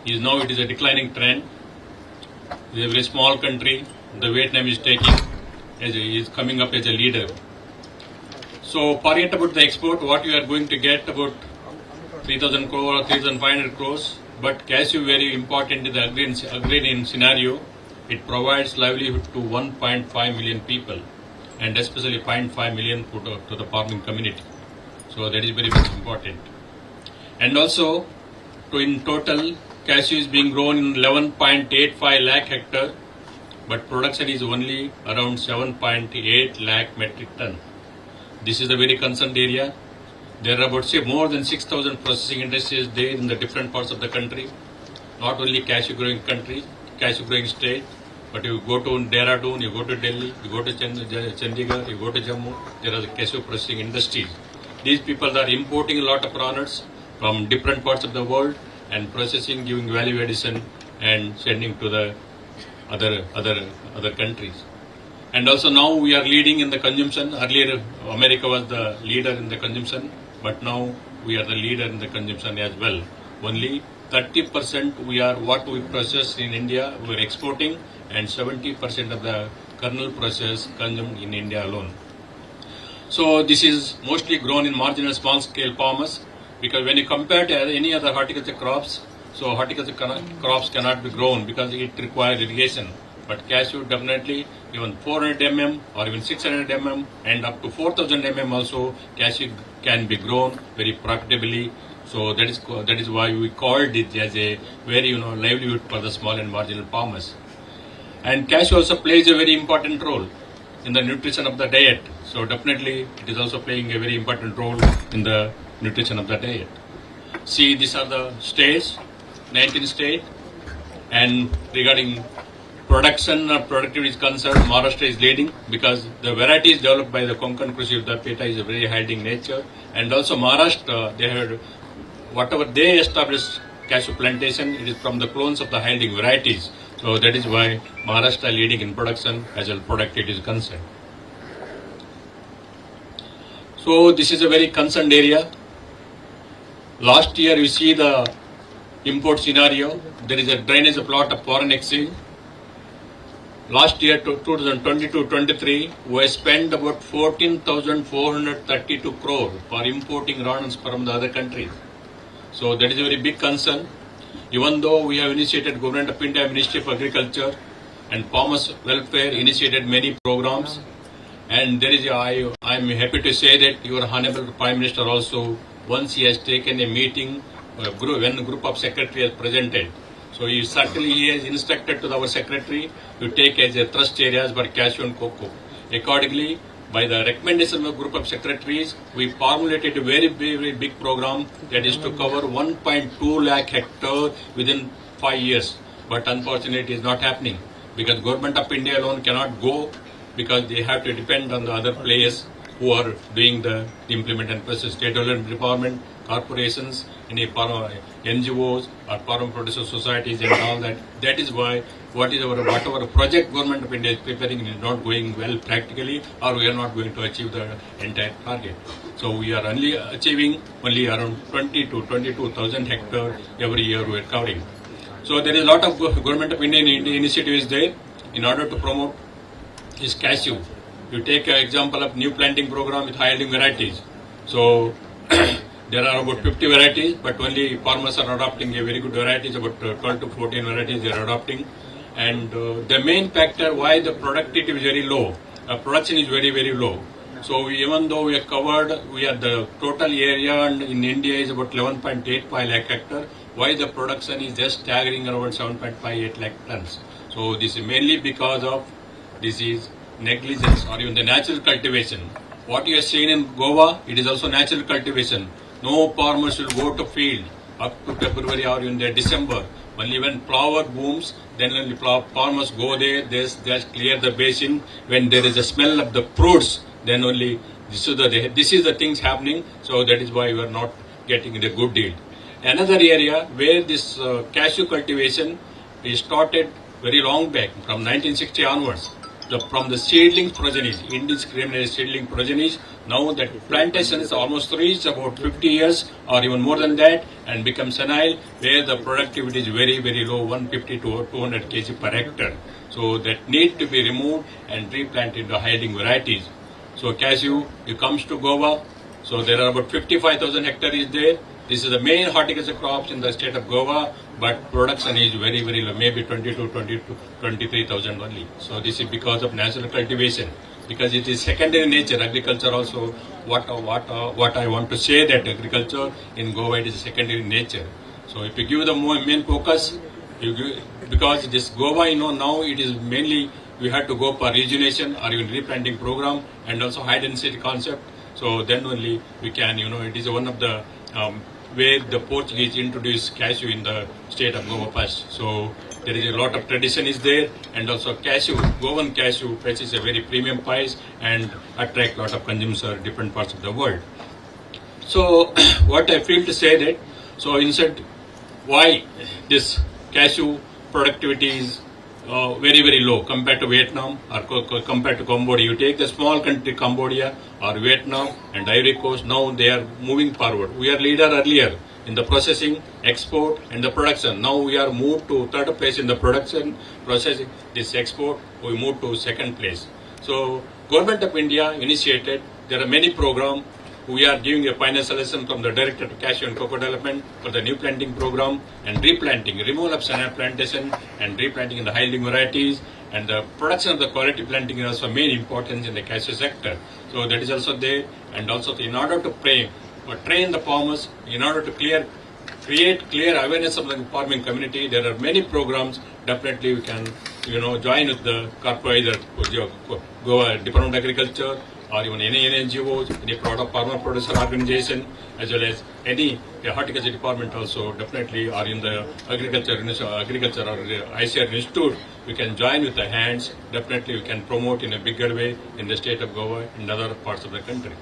is now it is a declining trend. It is a very small country. The Vietnam is taking is coming up as a leader. So forget about the export. What you are going to get about 3,000 crore or 3,500 crores. But cashew very important in the agrarian scenario. It provides livelihood to 1.5 million people, and especially 0.5 million to the farming community. So that is very much important. And also, in total, cashew is being grown in 11.85 lakh hectare, but production is only around 7.8 lakh metric ton. This is a very concerned area. There are about more than 6,000 processing industries there in the different parts of the country. Not only cashew growing state, but you go to Dehradun, you go to Delhi, you go to Chandigarh, you go to Jammu, there are the cashew processing industries. These people are importing a lot of products from different parts of the world and processing, giving value addition and sending to the other countries. And also now we are leading in the consumption. Earlier America was the leader in the consumption, but now we are the leader in the consumption as well. Only 30% what we process in India we are exporting, and 70% of the kernel process consumed in India alone. So this is mostly grown in marginal small scale farmers, because when you compare to any other horticulture crops, so horticulture crops cannot be grown because it requires irrigation. But cashew definitely, even 400 mm or even 600 mm and up to 4,000 mm also, cashew can be grown very profitably. So that is why we called it as a very livelihood for the small and marginal farmers. And cashew also plays a very important role in the nutrition of the diet. So definitely it is also playing a very important role in the nutrition of the diet. See, these are the states, 19 states, and regarding production or productivity is concerned, Maharashtra is leading because the varieties developed by the Konkani is a very high in nature, and also Maharashtra, they had whatever they established cashew plantation, it is from the clones of the high-yielding varieties. So that is why Maharashtra leading in production as well productivity is concerned. So this is a very concerned area. Last year you see the import scenario. There is a drainage of lot of foreign exchange. Last year, 2022-23, we spent about 14,432 crore for importing raw materials from the other countries. So that is a very big concern. Even though we have initiated Government of India, Ministry of Agriculture and Farmers Welfare initiated many programs, and there is I am happy to say that your Honorable Prime Minister also, once he has taken a meeting when a group of secretaries has presented. So he has instructed to our secretary to take as a thrust areas for cashew and cocoa. Accordingly, by the recommendation of a group of secretaries, we formulated a very big program that is to cover 1.2 lakh hectare within 5 years. But unfortunately, it is not happening because Government of India alone cannot go, because they have to depend on the other players who are doing the implement and process. State development department, corporations, any NGOs or farm producer societies and all that. That is why whatever project Government of India is preparing is not going well practically, or we are not going to achieve the entire target. So we are only achieving around 20 to 22,000 hectare every year we are covering. So there is a lot of Government of India initiatives there in order to promote this cashew. You take an example of new planting program with high-yielding varieties. So there are about 50 varieties, but only farmers are adopting a very good varieties, about 12 to 14 varieties they are adopting. And the main factor why the productivity is very low, production is very low. So even though we are covered, the total area in India is about 11.85 lakh hectare, why the production is just staggering around 7.58 lakh tons. So this is mainly because of disease, negligence, or even the natural cultivation. What you have seen in Goa, it is also natural cultivation. No farmers will go to field up to February or in December. Only when flower booms, then only farmers go there, they just clear the basin. When there is a smell of the fruits, then only this is the things happening. So that is why we are not getting the good deal. Another area where this cashew cultivation is started very long back, from 1960 onwards. from the seedling progenies, indiscriminate seedling progenies. Now that plantation is almost reached about 50 years or even more than that and become senile, where the productivity is very, very low, 150 to 200 kg per hectare. So that need to be removed and replanted to hiding varieties. So cashew, it comes to Goa. So there are about 55,000 hectares there. This is the main horticulture crops in the state of Goa, but production is very, very low, maybe 23,000 only. So this is because of natural cultivation, because it is secondary nature. Agriculture also, what I want to say that agriculture in Goa, it is secondary nature. So if you give the main focus, because this Goa, now it is mainly we have to go for rejuvenation or even replanting program and also high density concept. So then only we can, it is one of the where the Portuguese introduced cashew in the state of Goa first. So there is a lot of tradition is there, and also cashew, Goan cashew fetches a very premium price and attract a lot of consumers from different parts of the world. So what I feel to say that, so instead, why this cashew productivity is very, very low compared to Vietnam or compared to Cambodia. You take the small country Cambodia or Vietnam and Ivory Coast, now they are moving forward. We are leader earlier in the processing, export and the production. Now we are moved to third place in the production, processing, this export, we moved to second place. So Government of India initiated, there are many programs. We are giving a financial lesson from the Director to Cashew and Cocoa Development for the new planting program and replanting, removal of senile plantation and replanting in the high-yielding varieties, and the production of the quality planting is also main importance in the cashew sector. So that is also there, and also in order to train the farmers, in order to create clear awareness of the farming community, there are many programs. Definitely we can, join with the corporate, Goa Department of Agriculture, or even any NGOs, any farmer producer organization, as well as any horticulture department also, definitely, or in the agriculture or ICR institute, we can join with the hands. Definitely we can promote in a bigger way in the state of Goa and other parts of the country.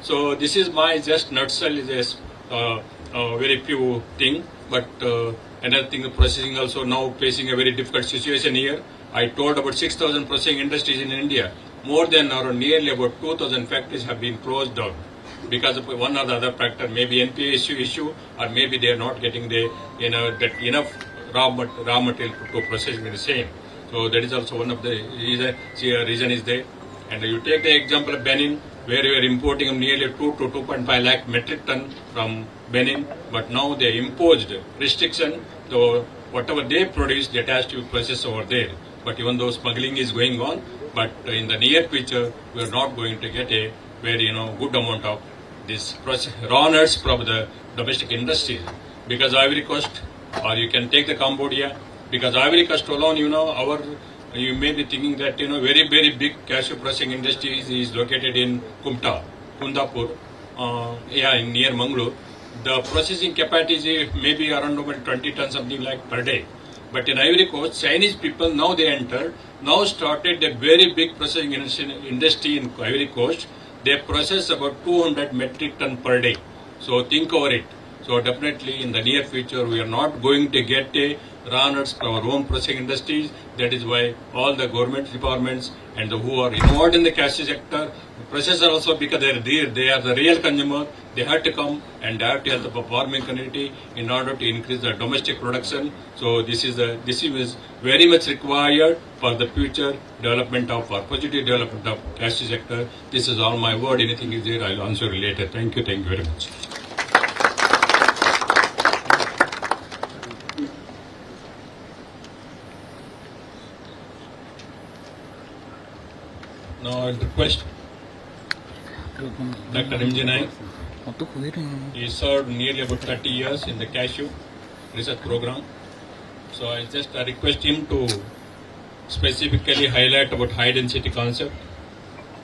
So this is my just nutshell, is very few thing, but another thing, the processing also now facing a very difficult situation here. I told about 6,000 processing industries in India. More than or nearly about 2,000 factories have been closed down because of one or the other factor, maybe NPA issue, or maybe they are not getting the enough raw material to processing the same. So that is also one of the reason is there. And you take the example of Benin, where we are importing nearly 2 to 2.5 lakh metric ton from Benin, but now they imposed restriction. So whatever they produce, that has to be processed over there. But even though smuggling is going on, but in the near future, we are not going to get a very good amount of this raw nuts from the domestic industries. Because Ivory Coast, or you can take the Cambodia, because Ivory Coast alone, you may be thinking that very, very big cashew processing industry is located in Kundapur, near Mangalore. The processing capacity is maybe around about 20 tons something like per day. But in Ivory Coast, Chinese people, now they entered, now started a very big processing industry in Ivory Coast. They process about 200 metric ton per day. So think over it. So definitely in the near future, we are not going to get a raw nuts from our own processing industries. That is why all the government departments and who are involved in the cashew sector, processors also, because they are the real consumer, they have to come and they have to help the farming community in order to increase the domestic production. So this is very much required for the future development of or positive development of cashew sector. This is all my word. Anything is there, I'll answer later. Thank you very much. Now I'll request Dr. Naik. He served nearly about 30 years in the cashew research program. So I just request him to specifically highlight about high density concept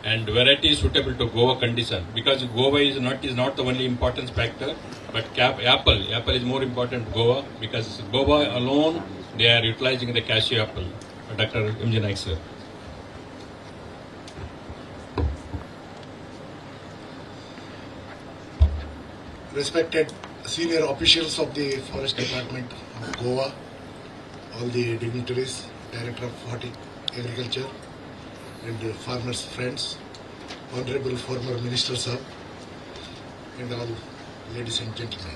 and varieties suitable to Goa condition. Because Goa is not the only importance factor, but apple is more important to Goa, because Goa alone they are utilizing the cashew apple. Dr. Naik, sir. Respected senior officials of the Forest Department of Goa, all the dignitaries, Director of Agriculture, and farmers friends, honorable former minister sir, and all ladies and gentlemen.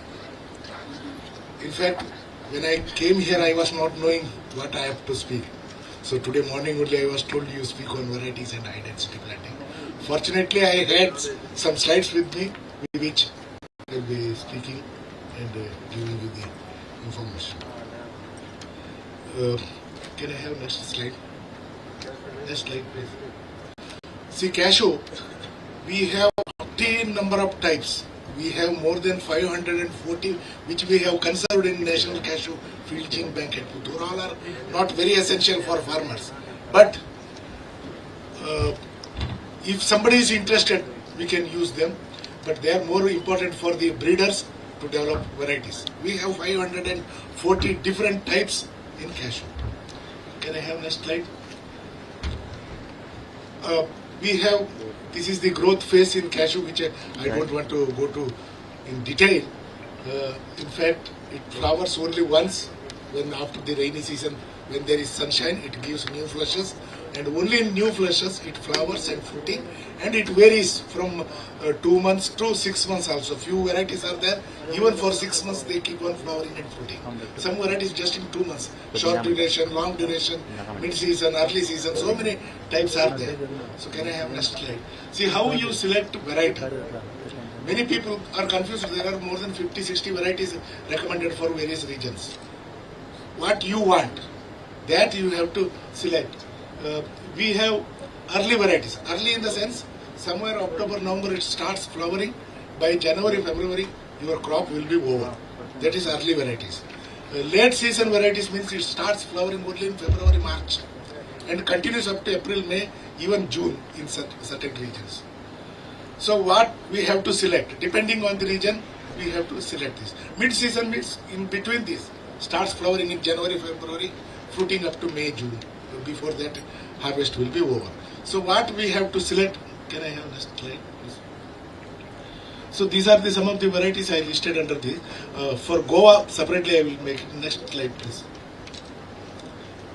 In fact, when I came here, I was not knowing what I have to speak. So today morning only I was told you speak on varieties and high density planting. Fortunately, I had some slides with me, with which I will be speaking and giving you the information. Can I have next slide? Next slide, please. See, cashew, we have 10 number of types. We have more than 540 which we have conserved in National Cashew Field Gene Bank at Puttur. All are not very essential for farmers. But if somebody is interested, we can use them. But they are more important for the breeders to develop varieties. We have 540 different types in cashew. Can I have next slide? We have, this is the growth phase in cashew, which I don't want to go to in detail. In fact, it flowers only once, when after the rainy season, when there is sunshine, it gives new flushes, and only in new flushes it flowers and fruiting, and it varies from 2 months to 6 months also. Few varieties are there, even for 6 months they keep on flowering and fruiting. Some varieties just in 2 months, short duration, long duration, mid-season, early season, so many types are there. So can I have next slide? See how you select variety. Many people are confused, there are more than 50-60 varieties recommended for various regions. What you want, that you have to select. We have early varieties. Early in the sense, somewhere October, November it starts flowering. By January, February, your crop will be over. That is early varieties. Late season varieties means it starts flowering only in February, March and continues up to April, May, even June in certain regions. So what we have to select, depending on the region, we have to select this. Mid-season means in between this, starts flowering in January, February, fruiting up to May, June. Before that, harvest will be over. So what we have to select, can I have next slide, please? So these are some of the varieties I listed under this. For Goa, separately I will make it. Next slide, please.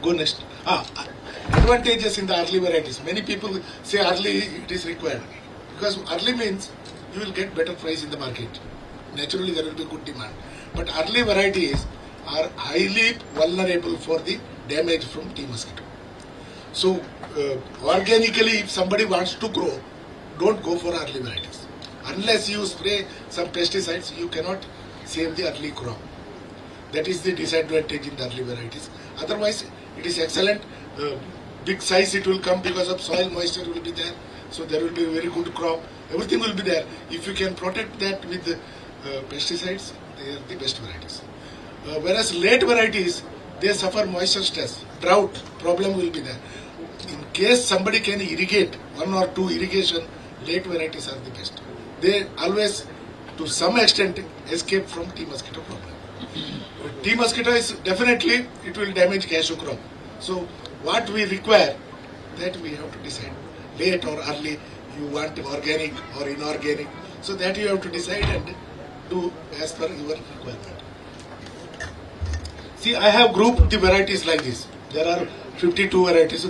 Go next. Advantages in the early varieties. Many people say early it is required. Because early means you will get better price in the market. Naturally there will be good demand. But early varieties are highly vulnerable for the damage from tea mosquito. So organically, if somebody wants to grow, don't go for early varieties. Unless you spray some pesticides, you cannot save the early crop. That is the disadvantage in the early varieties. Otherwise, it is excellent. Big size it will come because of soil moisture will be there. So there will be a very good crop. Everything will be there. If you can protect that with pesticides, they are the best varieties. Whereas late varieties, they suffer moisture stress, drought problem will be there. In case somebody can irrigate, 1 or 2 irrigation, late varieties are the best. They always, to some extent, escape from tea mosquito problem. Tea mosquito is definitely, it will damage cashew crop. So what we require, that we have to decide. Late or early, you want organic or inorganic. So that you have to decide and do as per your requirement. See, I have grouped the varieties like this. There are 52 varieties.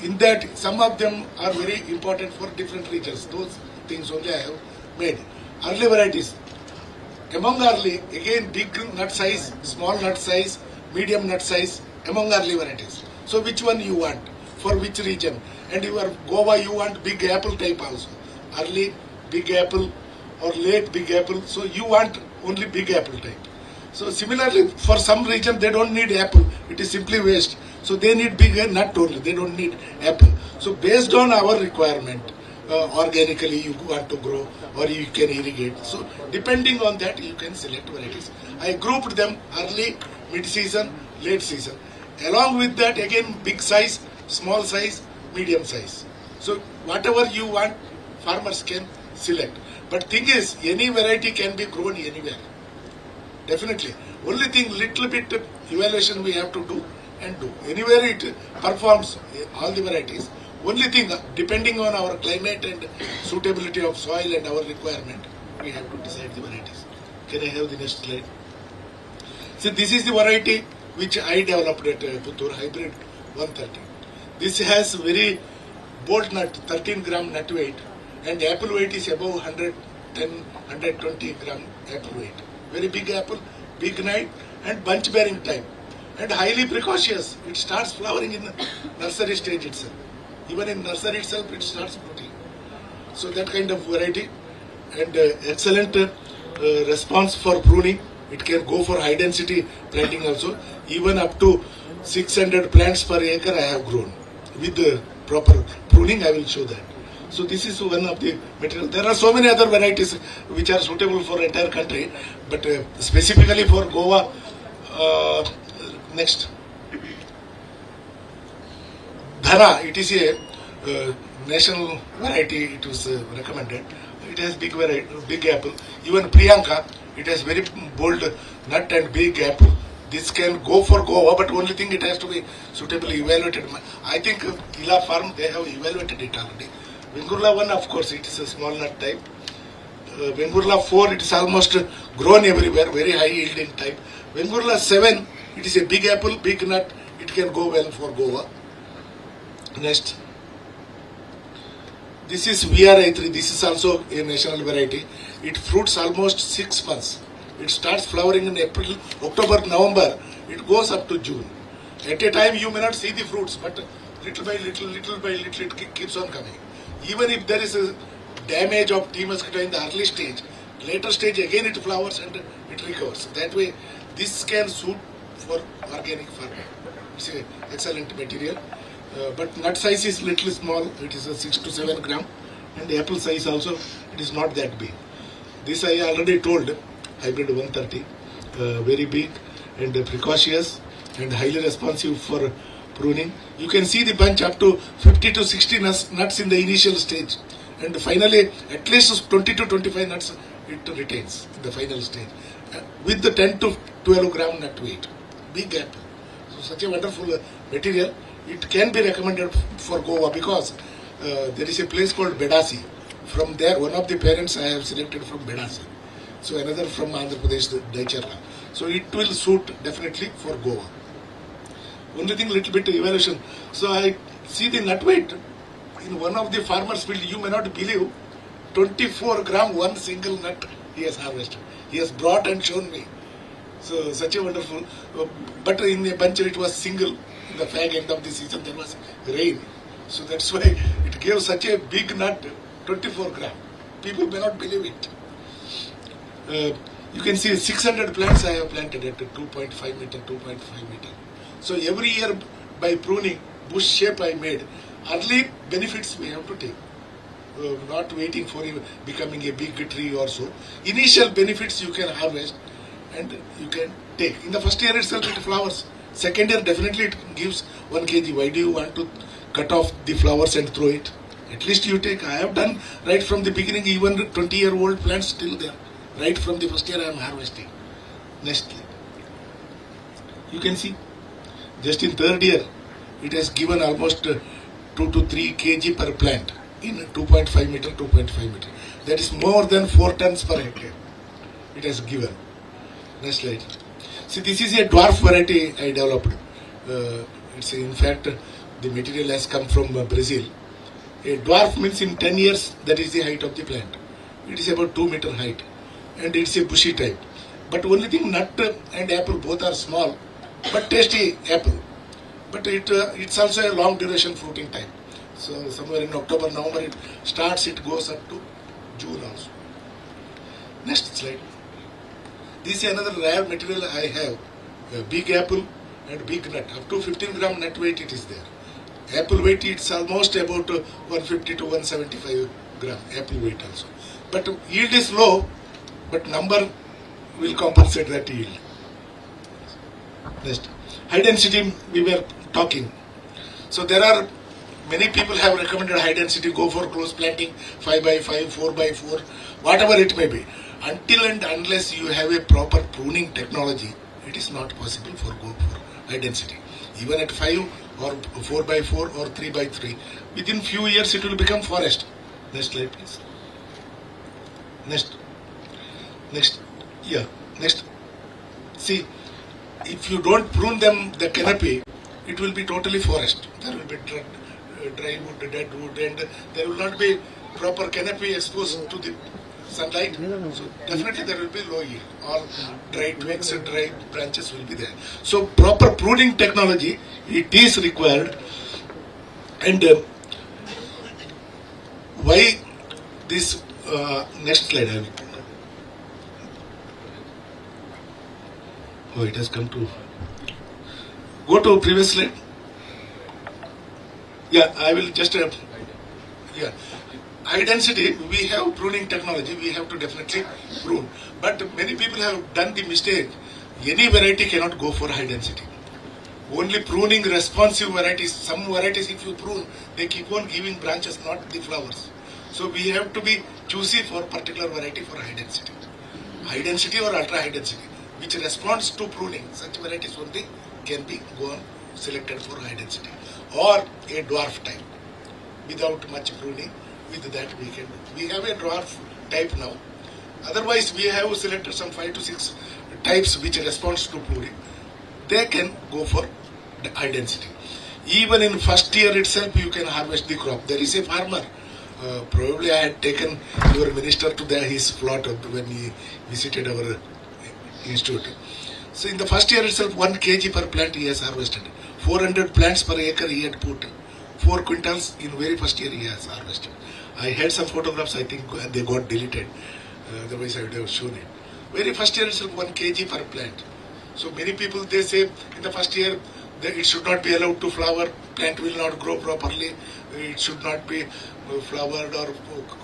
In that, some of them are very important for different regions. Those things only I have made. Early varieties. Among early, again big nut size, small nut size, medium nut size, among early varieties. So which one you want? For which region? And you are Goa, you want big apple type also. Early big apple or late big apple. So you want only big apple type. So similarly, for some region they don't need apple. It is simply waste. So they need big nut only. They don't need apple. So based on our requirement, organically you want to grow or you can irrigate. So depending on that, you can select varieties. I grouped them early, mid-season, late season. Along with that, again big size, small size, medium size. So whatever you want, farmers can select. But thing is, any variety can be grown anywhere. Definitely. Only thing, little bit evaluation we have to do and do. Anywhere it performs, all the varieties. Only thing, depending on our climate and suitability of soil and our requirement, we have to decide the varieties. Can I have the next slide? So this is the variety which I developed at Puttur, hybrid 130. This has very bolt nut 13 gram nut weight, and apple weight is above 110, 120 gram apple weight. Very big apple, big nut, and bunch bearing type, and highly precocious. It starts flowering in the nursery stage itself. Even in nursery itself, it starts fruiting. So that kind of variety, and excellent response for pruning. It can go for high density planting also. Even up to 600 plants per acre I have grown with the proper pruning. I will show that. So this is one of the material. There are so many other varieties which are suitable for entire country, but specifically for Goa. Next, Dhara. It is a national variety. It was recommended. It has big variety, big apple. Even Priyanka, it has very bold nut and big apple. This can go for Goa, but only thing it has to be suitably evaluated. I think Ila Farm, they have evaluated it already. Vengurla 1, of course, it is a small nut type. Vengurla 4, it is almost grown everywhere, very high yielding type. Vengurla 7, it is a big apple, big nut. It can go well for Goa. Next. This is VRI3. This is also a national variety. It fruits almost 6 months. It starts flowering in April, October, November. It goes up to June. At a time, you may not see the fruits, but little by little, it keeps on coming. Even if there is a damage of tea mosquito in the early stage, later stage again it flowers and it recovers. That way, this can suit for organic farming. It's an excellent material. But nut size is little small. It is a 6 to 7 gram, and the apple size also, it is not that big. This I already told, hybrid 130, very big and precocious and highly responsive for pruning. You can see the bunch up to 50 to 60 nuts in the initial stage, and finally at least 20 to 25 nuts it retains in the final stage, with the 10 to 12 gram nut weight. Big apple. So such a wonderful material. It can be recommended for Goa because there is a place called Bedasi. From there, one of the parents I have selected from Bedasi. So another from Andhra Pradesh, Daicharla. So it will suit definitely for Goa. Only thing, little bit evaluation. So I see the nut weight in one of the farmers' field. You may not believe, 24 gram one single nut he has harvested. He has brought and shown me. So such a wonderful. But in a bunch it was single. In the fag end of the season there was rain. So that's why it gave such a big nut, 24 gram. People may not believe it. You can see 600 plants I have planted at 2.5 meter, 2.5 meter. So every year by pruning, bush shape I made. Early benefits we have to take. Not waiting for becoming a big tree or so. Initial benefits you can harvest and you can take. In the first year itself it flowers. Second year definitely it gives 1 kg. Why do you want to cut off the flowers and throw it? At least you take. I have done right from the beginning, even 20-year-old plants still there. Right from the first year I am harvesting. Next, you can see, just in third year, it has given almost 2 to 3 kg per plant in 2.5 meter, 2.5 meter. That is more than 4 tons per hectare. It has given. Next slide. See, this is a dwarf variety I developed. It's in fact, the material has come from Brazil. A dwarf means in 10 years, that is the height of the plant. It is about 2 meter height. And it's a bushy type. But only thing, nut and apple both are small, but tasty apple. But it's also a long duration fruiting type. So somewhere in October, November it starts, it goes up to June also. Next slide. This is another rare material I have. A big apple and big nut. Up to 15 gram nut weight it is there. Apple weight it's almost about 150 to 175 gram apple weight also. But yield is low, but number will compensate that yield. Next. High density we were talking. So there are many people have recommended high density, go for close planting, 5 by 5, 4 by 4, whatever it may be. Until and unless you have a proper pruning technology, it is not possible for go for high density. Even at 5 or 4 by 4 or 3 by 3, within few years it will become forest. Next slide please. Next. Yeah, next. See, if you don't prune them, the canopy, it will be totally forest. There will be dry wood, dead wood, and there will not be proper canopy exposed to the sunlight. So definitely there will be low yield. All dry twigs and dry branches will be there. So proper pruning technology, it is required. And why this next slide? Oh, it has come to. Go to previous slide. Yeah, I will just. Yeah, high density. We have pruning technology. We have to definitely prune. But many people have done the mistake. Any variety cannot go for high density. Only pruning responsive varieties. Some varieties, if you prune, they keep on giving branches, not the flowers. So we have to be choosy for particular variety for high density. High density or ultra high density, which responds to pruning. Such varieties only can be selected for high density. Or a dwarf type. Without much pruning, with that we can. We have a dwarf type now. Otherwise, we have selected some 5 to 6 types which responds to pruning. They can go for the high density. Even in first year itself, you can harvest the crop. There is a farmer. Probably I had taken your minister to his plot when he visited our institute. So in the first year itself, 1 kg per plant he has harvested. 400 plants per acre he had put. 4 quintals in very first year he has harvested. I had some photographs, I think they got deleted. Otherwise I would have shown it. Very first year itself, 1 kg per plant. So many people, they say in the first year that it should not be allowed to flower, plant will not grow properly, it should not be flowered, or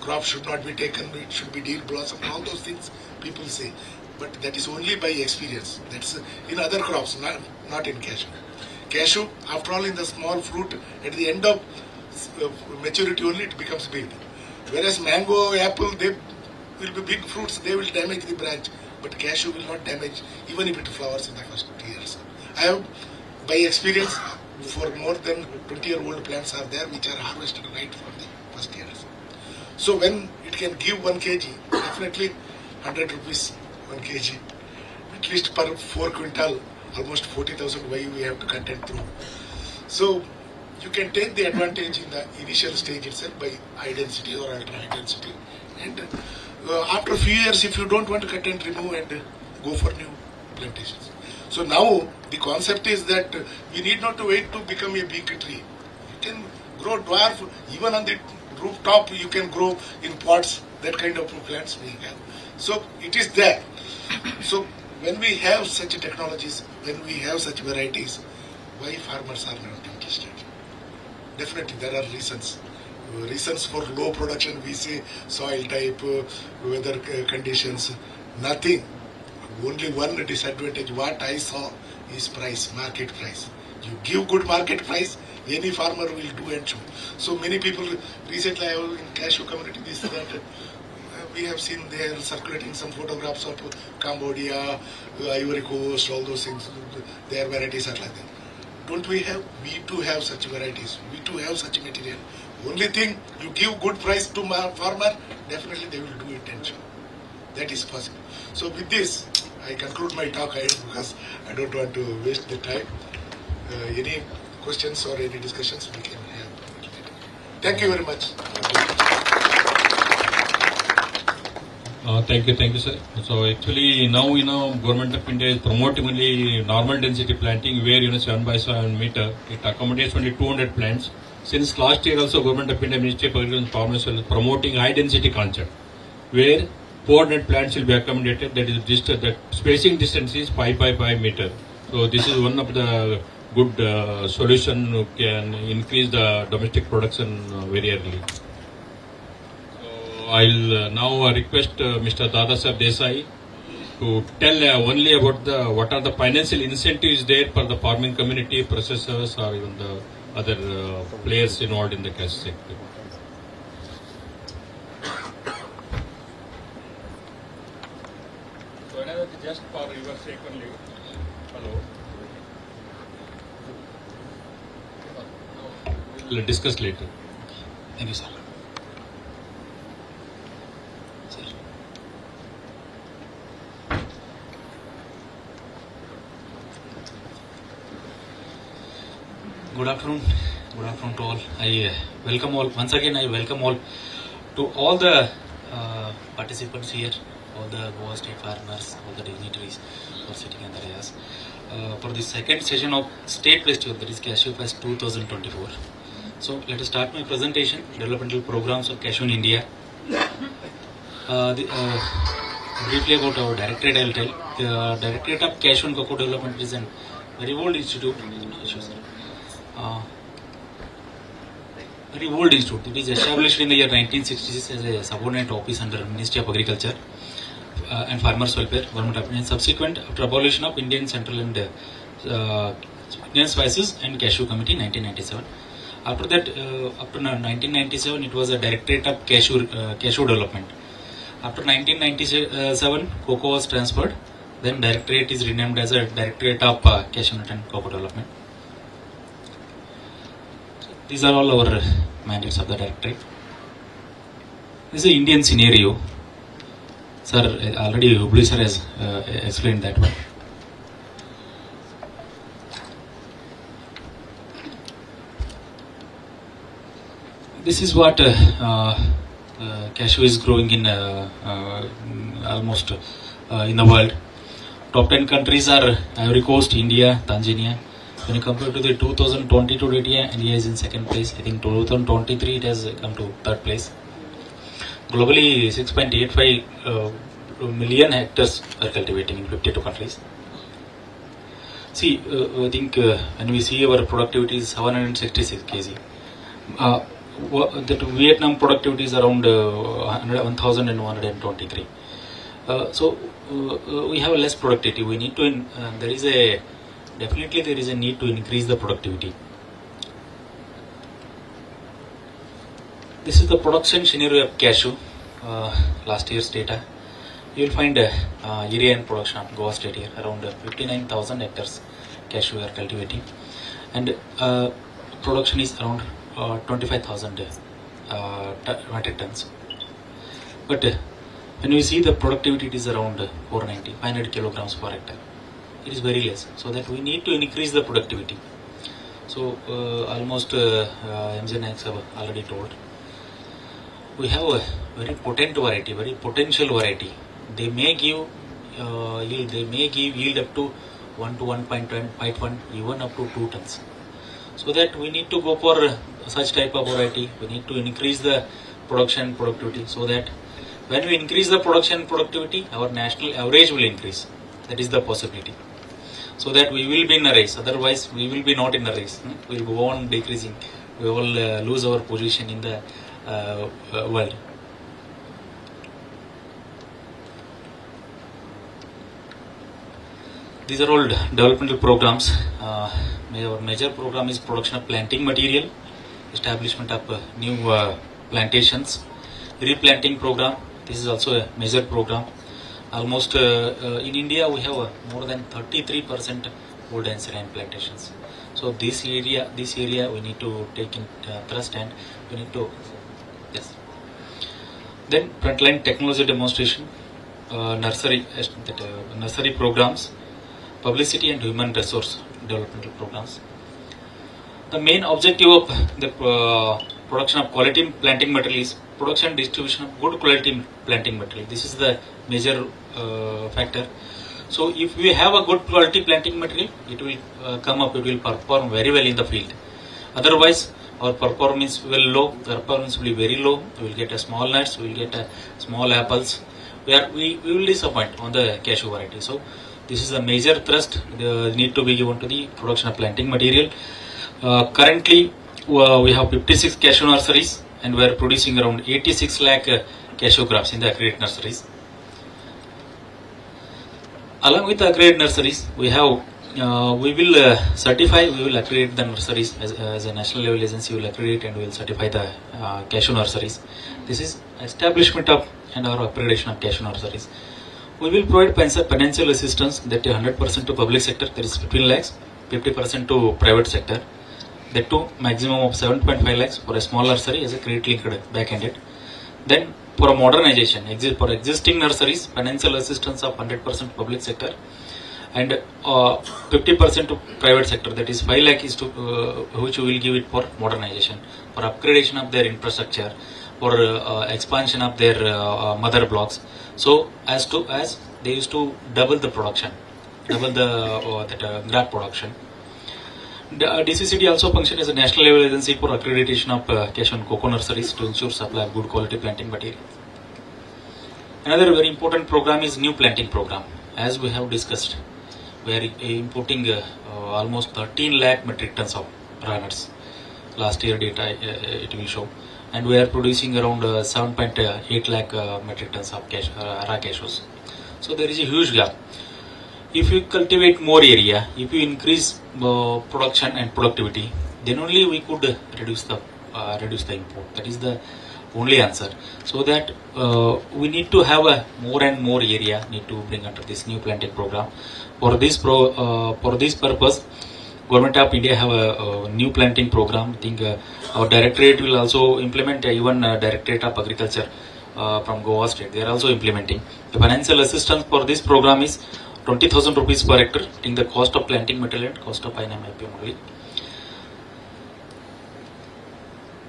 crop should not be taken, it should be deep blossom, all those things people say. But that is only by experience. That's in other crops, not in cashew. Cashew, after all, in the small fruit, at the end of maturity only it becomes big. Whereas mango, apple, they will be big fruits, they will damage the branch. But cashew will not damage even if it flowers in the first years. I have, by experience, for more than 20-year-old plants are there which are harvested right from the first years. So when it can give 1 kg, definitely 100 rupees 1 kg, at least per 4 quintal, almost 40,000 why we have to contend through. So you can take the advantage in the initial stage itself by high density or ultra high density. And after a few years, if you don't want to cut and remove and go for new plantations. So now the concept is that we need not to wait to become a big tree. You can grow dwarf, even on the rooftop you can grow in pots, that kind of plants we have. So it is there. So when we have such technologies, when we have such varieties, why farmers are not interested? Definitely there are reasons. Reasons for low production, we say soil type, weather conditions, nothing. Only one disadvantage, what I saw is price, market price. You give good market price, any farmer will do and show. So many people, recently I was in cashew community, this, that, we have seen they are circulating some photographs of Cambodia, Ivory Coast, all those things, their varieties are like that. Don't we have? We too have such varieties, we too have such material. Only thing, you give good price to farmer, definitely they will do it and show. That is possible. So with this, I conclude my talk because I don't want to waste the time. Any questions or any discussions we can have. Thank you very much. Thank you, sir. So actually now, Government of India is promoting only normal density planting where, 7 by 7 meter, it accommodates only 200 plants. Since last year also, Government of India, Ministry of Agriculture and Farmers is promoting high density concept where 400 plants will be accommodated. That is just that spacing distance is 5 by 5 meter. So this is one of the good solution who can increase the domestic production very early. So I'll now request Mr. Dadasaheb Desai to tell only about what are the financial incentives there for the farming community, processors, or even the other players involved in the cash sector. So another just for your sake only. Hello. We'll discuss later. Thank you, sir. Good afternoon. Good afternoon to all. I welcome all. Once again, I welcome all to all the participants here, all the Goa state farmers, all the dignitaries who are sitting in the areas for the second session of State Festival, that is Cashew Fest 2024. So let us start my presentation. Developmental programs of cashew in India. Briefly about our directorate, I will tell. The Directorate of Cashew and Cocoa Development is a very old institute. Very old institute. It is established in the year 1966 as a subordinate office under Ministry of Agriculture and Farmers Welfare, Government of India. Subsequent, after abolition of Indian Central and Indian Spices and Cashew Committee, 1997. After that, up to 1997, it was a Directorate of Cashew Development. After 1997, cocoa was transferred. Then Directorate is renamed as a Directorate of Cashew Nut and Cocoa Development. These are all our mandates of the Directorate. This is an Indian scenario. Sir, already Hubli sir has explained that one. This is what cashew is growing in almost in the world. Top 10 countries are Ivory Coast, India, Tanzania. When you compare to the 2022 data, India is in second place. I think 2023 it has come to third place. Globally, 6.85 million hectares are cultivating in 52 countries. See, I think when we see our productivity is 766 kg. That Vietnam productivity is around 1,123. So we have less productivity. We need to. Definitely there is a need to increase the productivity. This is the production scenario of cashew. Last year's data. You will find area and production of Goa state here around 59,000 hectares cashew we are cultivating, and production is around 25,000 metric tons. But when we see the productivity, it is around 500 kilograms per hectare. It is very less. So that we need to increase the productivity. So almost MJ Naik have already told. We have a very potent variety, very potential variety. They may give yield. They may give yield up to 1 to 1.5 ton, even up to 2 tons. So that we need to go for such type of variety. We need to increase the production productivity, so that when we increase the production productivity, our national average will increase. That is the possibility. So that we will be in a race. Otherwise, we will be not in a race. We will go on decreasing. We will lose our position in the world. These are all developmental programs. Our major program is production of planting material, establishment of new plantations, replanting program. This is also a major program. Almost in India we have more than 33% wood and serene plantations. So this area we need to take in thrust, and we need to Then frontline technology demonstration, nursery programs, publicity and human resource developmental programs. The main objective of the production of quality planting material is production and distribution of good quality planting material. This is the major factor. So if we have a good quality planting material, it will come up, it will perform very well in the field. Otherwise, our performance will low, the performance will be very low. We will get a small nuts, we will get a small apples. We will disappoint on the cashew variety. So this is a major thrust need to be given to the production of planting material. Currently, we have 56 cashew nurseries, and we are producing around 86 lakh cashew crops in the accredited nurseries. Along with the accredited nurseries, we have we will accredit the nurseries as a national level agency. We will accredit and we will certify the cashew nurseries. This is establishment of and our accreditation of cashew nurseries. We will provide financial assistance, that 100% to public sector, that is 15 lakhs, 50% to private sector. That too maximum of 7.5 lakhs for a small nursery as a credit linked back-ended. Then for a modernization, for existing nurseries, financial assistance of 100% public sector, and 50% to private sector, that is 5 lakh is to which we will give it for modernization, for upgradation of their infrastructure, for expansion of their mother blocks. So as they used to double the production, double the grab production. The DCCD also function as a national level agency for accreditation of cashew and cocoa nurseries to ensure supply of good quality planting material. Another very important program is new planting program. As we have discussed, we are importing almost 13 lakh metric tons of runners. Last year data it will show, and we are producing around 7.8 lakh metric tons of raw cashews. So there is a huge gap. If you cultivate more area, if you increase production and productivity, then only we could reduce the import. That is the only answer. So that we need to have a more and more area need to bring under this new planting program. For this purpose, Government of India have a new planting program. I think our directorate will also implement, even Directorate of Agriculture from Goa state, they are also implementing. The financial assistance for this program is 20,000 rupees per hectare, in the cost of planting material and cost of IPM only.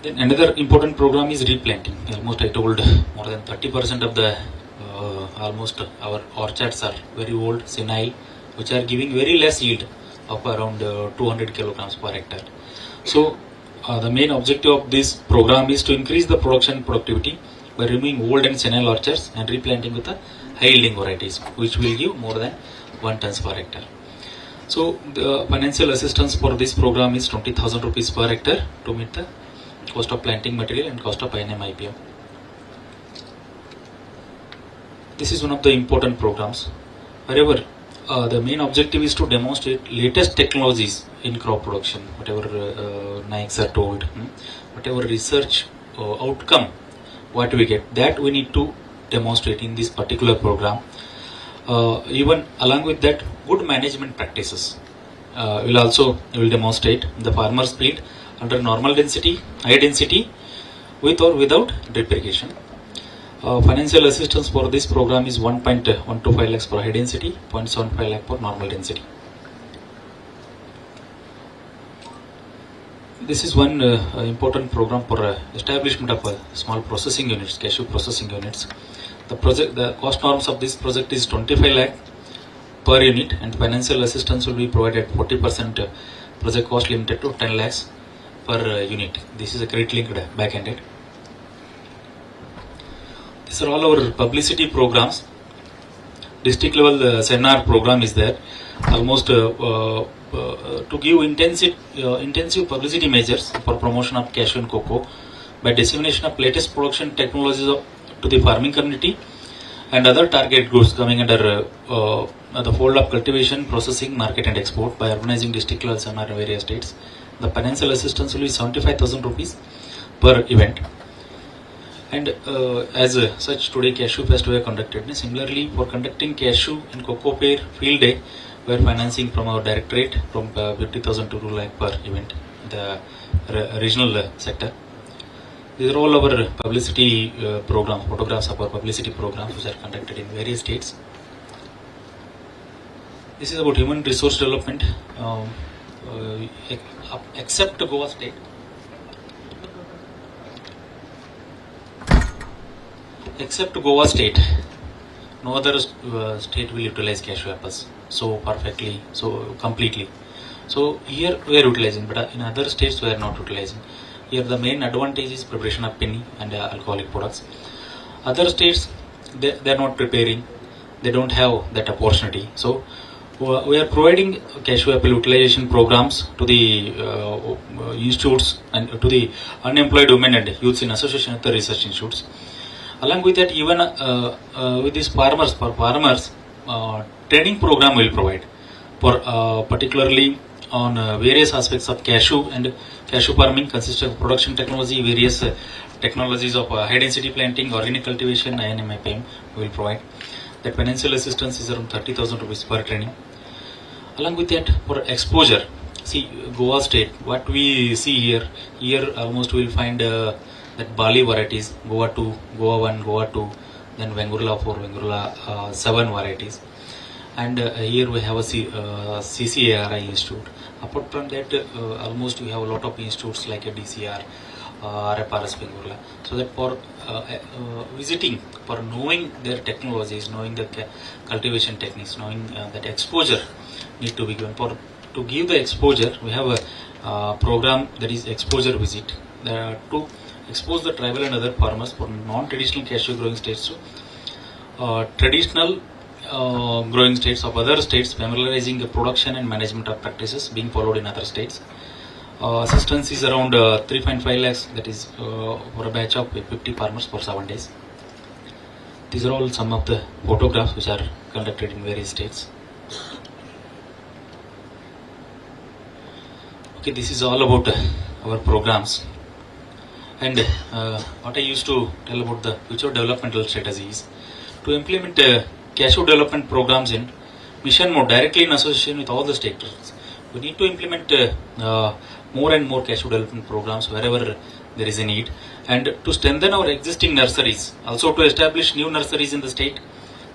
Then another important program is replanting. Almost I told more than 30% of the almost our orchards are very old, senile, which are giving very less yield of around 200 kilograms per hectare. So the main objective of this program is to increase the production productivity by removing old and senile orchards and replanting with the high yielding varieties, which will give more than 1 tons per hectare. So the financial assistance for this program is 20,000 rupees per hectare to meet the cost of planting material and cost of IPM. This is one of the important programs. However, the main objective is to demonstrate latest technologies in crop production, whatever Nayiks are told, whatever research outcome, what we get, that we need to demonstrate in this particular program. Even along with that, good management practices will demonstrate. The farmers field under normal density, high density, with or without drip irrigation. Financial assistance for this program is 1.125 lakhs for high density, 0.75 lakh for normal density. This is one important program for establishment of small processing units, cashew processing units. The cost norms of this project is 25 lakh per unit, and financial assistance will be provided 40% project cost limited to 10 lakhs per unit. This is a credit linked back-ended. These are all our publicity programs. District level seminar program is there. Almost to give intensive publicity measures for promotion of cashew and cocoa by dissemination of latest production technologies to the farming community and other target groups coming under the fold of cultivation, processing, market and export by organizing district level seminar in various states. The financial assistance will be 75,000 rupees per event. And as such, today cashew fest we have conducted. Similarly, for conducting cashew and cocoa pear field day, we are financing from our directorate from 50,000 to 2 lakh per event, the regional sector. These are all our publicity programs, photographs of our publicity programs which are conducted in various states. This is about human resource development, except Goa state. Except Goa state, no other state will utilize cashew apples so perfectly, so completely. So here we are utilizing, but in other states we are not utilizing. Here the main advantage is preparation of penny and alcoholic products. Other states they are not preparing, they don't have that opportunity. So we are providing cashew apple utilization programs to the institutes and to the unemployed women and youths in association with the research institutes. Along with that, even with these farmers, training program will provide for particularly on various aspects of cashew, and cashew farming consists of production technology, various technologies of high density planting, organic cultivation, IPM will provide. That financial assistance is around 30,000 rupees per training. Along with that, for exposure, see Goa state, what we see here almost we will find that Bali varieties, Goa 2, Goa 1, Goa 2, then Vengurla 4, Vengurla 7 varieties. and here we have a CCARI institute. Apart from that, almost we have a lot of institutes like a DCR, RFRS Bengaluru. So that for visiting, for knowing their technologies, knowing the cultivation techniques, knowing that exposure need to be given. To give the exposure, we have a program that is exposure visit to expose the tribal and other farmers for non-traditional cashew growing states to traditional growing states of other states, familiarizing the production and management of practices being followed in other states. Assistance is around 3.5 lakhs, that is for a batch of 50 farmers for 7 days. These are all some of the photographs which are conducted in various states. Okay, this is all about our programs. And what I used to tell about the future developmental strategies to implement cashew development programs in mission mode directly in association with all the stakeholders. We need to implement more and more cashew development programs wherever there is a need, and to strengthen our existing nurseries, also to establish new nurseries in the state.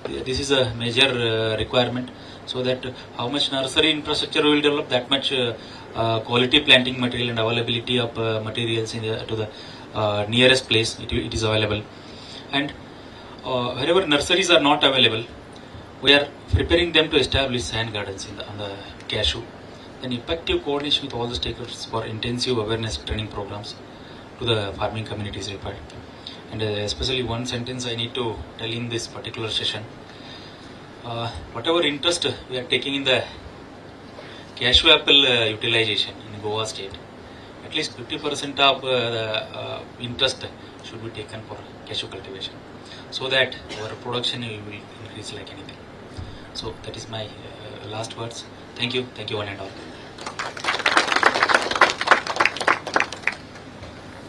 This is a major requirement, so that how much nursery infrastructure we will develop, that much quality planting material and availability of materials to the nearest place it is available. And wherever nurseries are not available, we are preparing them to establish sand gardens on the cashew. Then effective coordination with all the stakeholders for intensive awareness training programs to the farming community is required. And especially one sentence I need to tell in this particular session. Whatever interest we are taking in the cashew apple utilization in Goa state, at least 50% of the interest should be taken for cashew cultivation, so that our production will increase like anything. So that is my last words. Thank you one and all.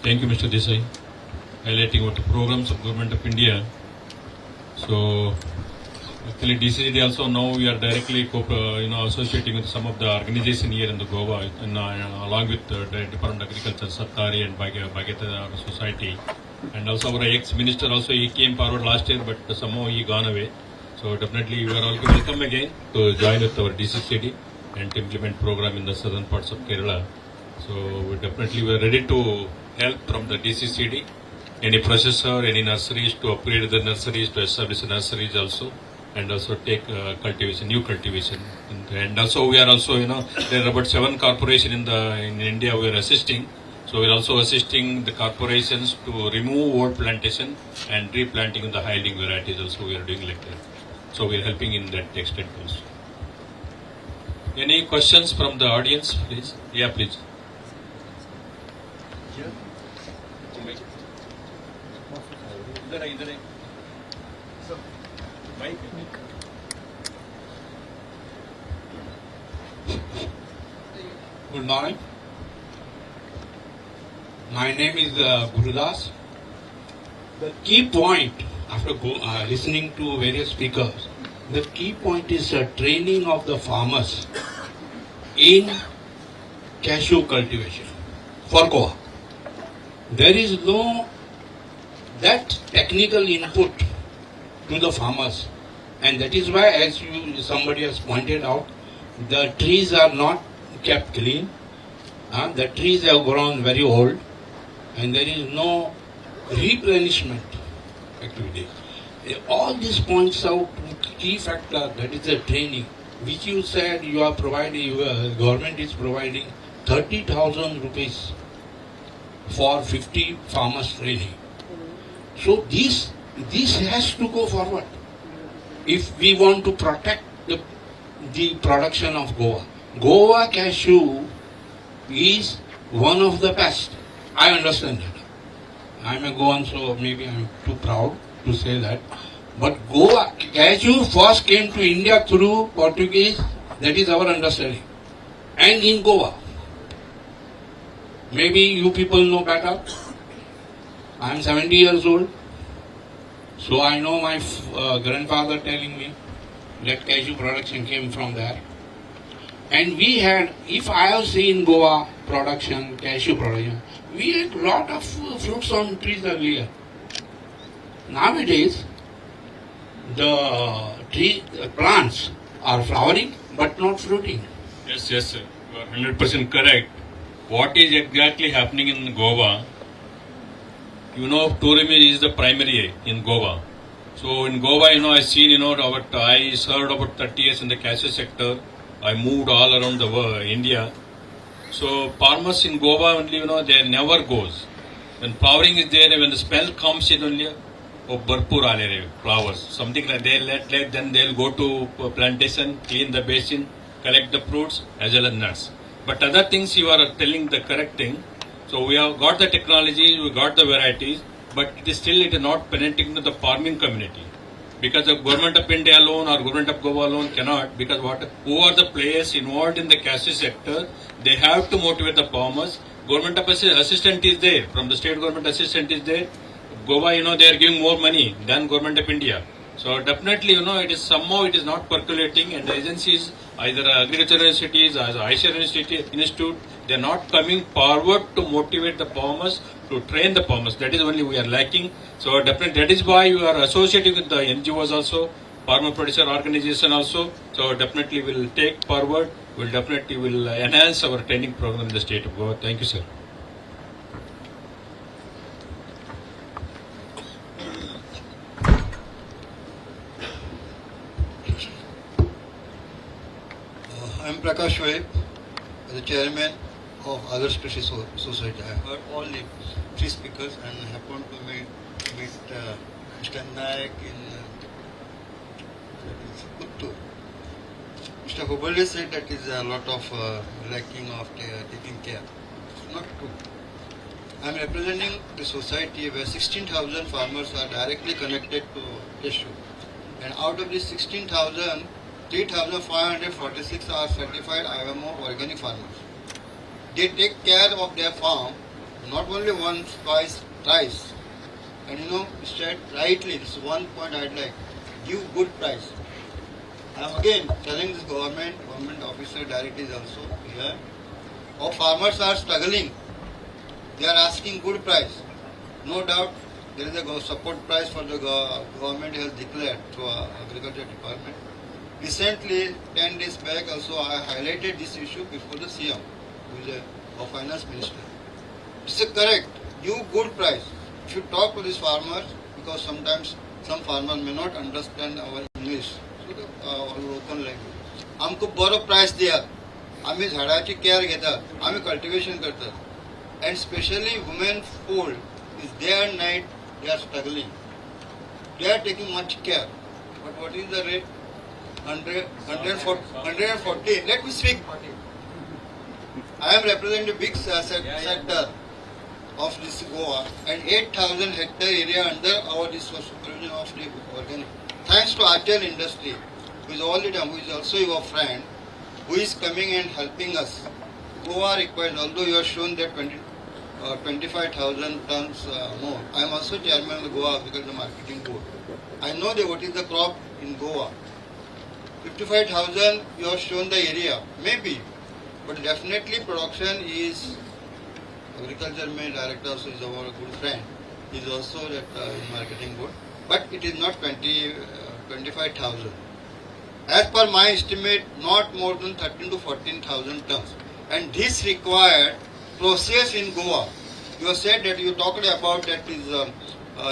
Thank you, Mr. Desai, highlighting about the programs of Government of India. So, actually, DCCD also now we are directly associating with some of the organization here in the Goa, and along with the Department of Agriculture, Sattari and Bhageta Society, and also our ex-minister also he came forward last year, but somehow he gone away. So definitely you are all welcome again to join with our DCCD and to implement program in the southern parts of Kerala. So we are ready to help from the DCCD, any processor, any nurseries to upgrade the nurseries, to establish the nurseries also, and also take cultivation, new cultivation. And also we are also, there are about 7 corporations in India we are assisting. So we are also assisting the corporations to remove old plantation and replanting the high yielding varieties also we are doing like that. So we are helping in that extent also. Any questions from the audience, please? Yeah, please. Good morning. My name is Gurudas. The key point, after listening to various speakers, the key point is training of the farmers in cashew cultivation for Goa. There is no that technical input to the farmers, and that is why, as somebody has pointed out, the trees are not kept clean. The trees have grown very old, and there is no replenishment activity. All this points out key factor, that is the training, which you said you are providing, government is providing 30,000 rupees for 50 farmers training. So this has to go forward if we want to protect the production of Goa. Goa cashew is one of the best. I understand that. I'm a Goan, so maybe I'm too proud to say that. But Goa cashew first came to India through Portuguese. That is our understanding. And in Goa. Maybe you people know better. I'm 70 years old. So I know my grandfather telling me that cashew production came from there. And we had, if I have seen Goa production, cashew production, we had lot of fruits on trees earlier. Nowadays, the plants are flowering but not fruiting. Yes, yes, sir. You are 100% correct. What is exactly happening in Goa? You know, tourism is the primary in Goa. So in Goa, I seen, I served about 30 years in the cashew sector. I moved all around the world, India. So farmers in Goa only, they never goes. When flowering is there, when the smell comes in only, oh, Barpur alere flowers. Something like then they'll go to plantation, clean the basin, collect the fruits as well as nuts. But other things you are telling the correct thing. So we have got the technology, we got the varieties, but it is not penetrating to the farming community. Because the government of India alone or government of Goa alone cannot, because who are the players involved in the cashew sector, they have to motivate the farmers. Government of assistant is there, from the state government assistant is there. Goa, they are giving more money than government of India. So definitely, it is somehow it is not percolating, and the agencies, either agricultural universities or Aisha Institute, they are not coming forward to motivate the farmers, to train the farmers. That is only we are lacking. So definitely that is why we are associating with the NGOs also, farmer producer organization also. So definitely we will take forward. We will definitely will enhance our training program in the state of Goa. Thank you, sir. I am Prakash Wade, the chairman of Others Krishi Society. I heard all the three speakers and happened to meet Mr. Naik in Puttur. Mr. Hubali said that is a lot of lacking of taking care. It's not true. I am representing the society where 16,000 farmers are directly connected to cashew. And out of these 16,000, 3,546 are certified IMO organic farmers. They take care of their farm not only once, twice, thrice. And said rightly, this is one point I'd like, give good price. I am again telling this government officer, directors also here, our farmers are struggling. They are asking good price. No doubt there is a support price for the government has declared through agriculture department. Recently, 10 days back also, I highlighted this issue before the CM, who is our finance minister. It's correct. Give good price. If you talk to these farmers, because sometimes some farmers may not understand our English, so our local language. आमको बरो price दिया, आम्ही झाडाची care घेतात, आम्ही cultivation करतात, and especially women poor is day and night they are struggling. They are taking much care. But what is the rate? 140. Let me speak. I am representing big sector of this Goa and 8,000 hectare area under our supervision of the organic. Thanks to Archer Industry, who is also your friend, who is coming and helping us. Goa requires, although you have shown that 25,000 tons more. I am also chairman of the Goa Agriculture Marketing Board. I know what is the crop in Goa. 55,000 you have shown the area, maybe, but definitely production is, agriculture director also is our good friend, he is also that in marketing board, but it is not 25,000. As per my estimate, not more than 13 to 14,000 tons, and this required process in Goa. You have said that you talked about that is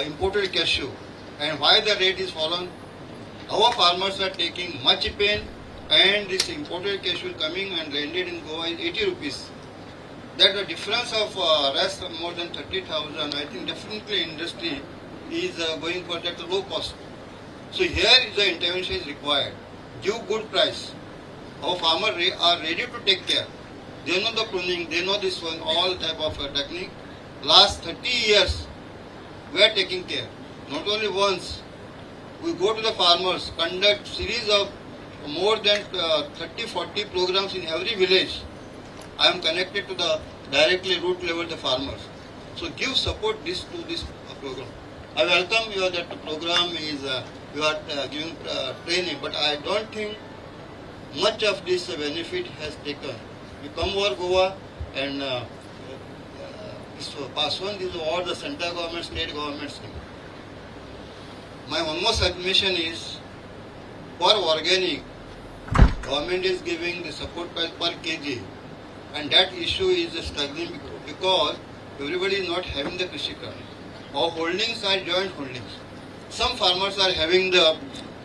imported cashew, and why the rate is fallen. Our farmers are taking much pain, and this imported cashew coming and landed in Goa is 80 rupees. That the difference of rest of more than 30,000, I think definitely industry is going for that low cost. So here is the intervention is required. Give good price. Our farmers are ready to take care. They know the pruning, they know this one, all type of technique. Last 30 years, we are taking care. Not only once. We go to the farmers, conduct series of more than 30-40 programs in every village. I am connected to the directly root level the farmers. So give support to this program. I welcome you that the program is you are giving training, but I don't think much of this benefit has taken. You come over Goa and this pass on this all the central government, state governments. My one more submission is for organic, government is giving the support price per kg, and that issue is struggling because everybody is not having the Krishi card. Our holdings are joint holdings. Some farmers are having the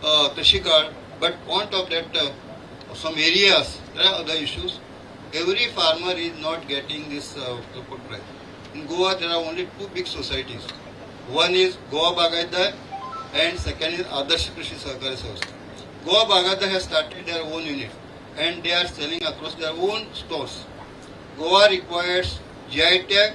Krishi card, but on top of that, some areas there are other issues. Every farmer is not getting this support price. In Goa, there are only two big societies. One is Goa Bagaidar and second is Adarsh Krishi Sahakari Samstha. Goa Bagaidar has started their own unit and they are selling across their own stores. Goa requires GI tag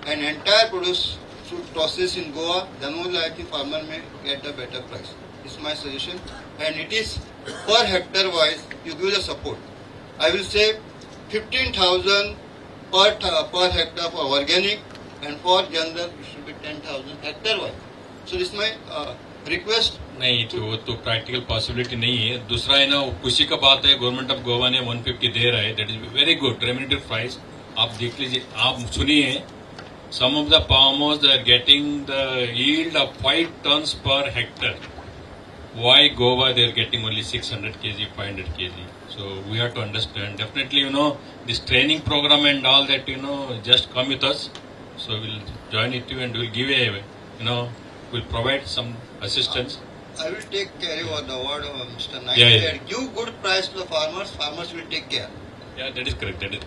and entire produce should process in Goa, then only I think farmer may get a better price. It's my suggestion, and it is per hectare wise you give the support. I will say 15,000 per hectare for organic, and for general it should be 10,000 hectare wise. So this is my request. नहीं तो practical possibility नहीं है. दूसरा है ना, खुशी का बात है, गवर्नमेंट ऑफ गोवा ने 150 दे रहा है. That is very good remunerative price. आप देख लीजिए, आप सुनिए. Some of the farmers are getting the yield of 5 tons per hectare. Why Goa they are getting only 600 kg, 500 kg? So we have to understand. Definitely, this training program and all that, just come with us. So we'll join it too and we'll give we'll provide some assistance. I will take care of the word of Mr. Naik. Yeah. Give good price to the farmers. Farmers will take care. Yeah, that is correct. That is.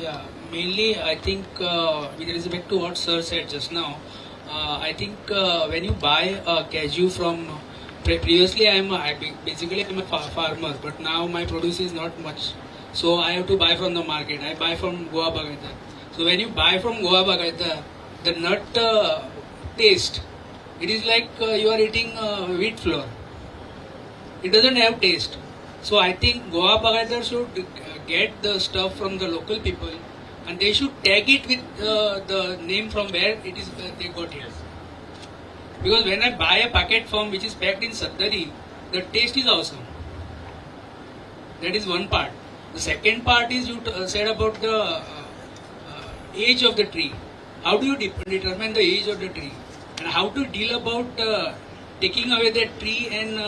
Yeah, mainly I think with respect to what sir said just now, I think when you buy cashew from previously I'm a farmer, but now my produce is not much, so I have to buy from the market. I buy from Goa Bagaidar. So when you buy from Goa Bagaidar, the nut taste, it is like you are eating wheat flour. It doesn't have taste. So I think Goa Bagaidar should get the stuff from the local people and they should tag it with the name from where it is they got it. Because when I buy a packet from which is packed in Saddari, the taste is awesome. That is one part. The second part is you said about the age of the tree. How do you determine the age of the tree? And how to deal about taking away that tree and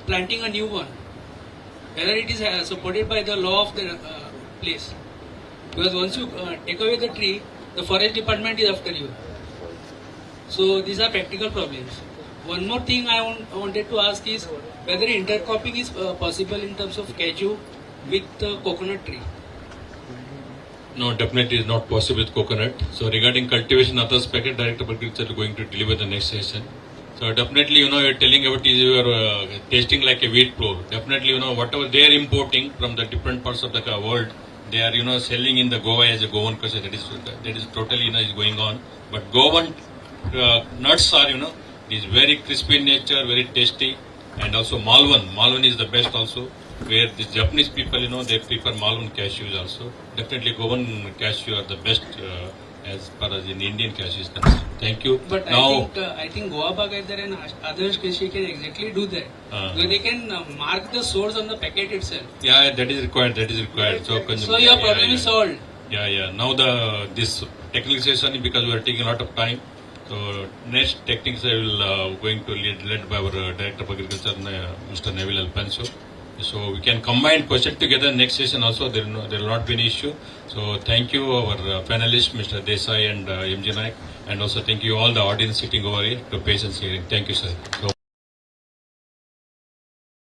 planting a new one? Whether it is supported by the law of the place. Because once you take away the tree, the forest department is after you. So these are practical problems. One more thing I wanted to ask is whether intercropping is possible in terms of cashew with coconut tree. No, definitely is not possible with coconut. So regarding cultivation, others packet director of agriculture is going to deliver the next session. So definitely, you're telling about is you're tasting like a wheat flour. Definitely, whatever they are importing from the different parts of the world, they are, selling in the Goa as a Goan culture. That is totally, is going on. But Goan nuts are, is very crispy in nature, very tasty, and also Malvan. Malvan is the best also. Where the Japanese people, they prefer Malvan cashews also. Definitely, Goan cashew are the best as far as in Indian cashew is concerned. Thank you. But now, I think Goa Bagaidar and others Krishi can exactly do that. Because they can mark the source on the packet itself. Yeah, that is required. That is required. So your problem is solved. Yeah. Now this technical session, because we are taking a lot of time. So next techniques I will going to led by our Director of Agriculture, Mr. Neville Alpanso. So we can combine question together next session also. There will not be an issue. So thank you our panelists, Mr. Desai and MG Naik, and also thank you all the audience sitting over here to patience hearing. Thank you, sir. So,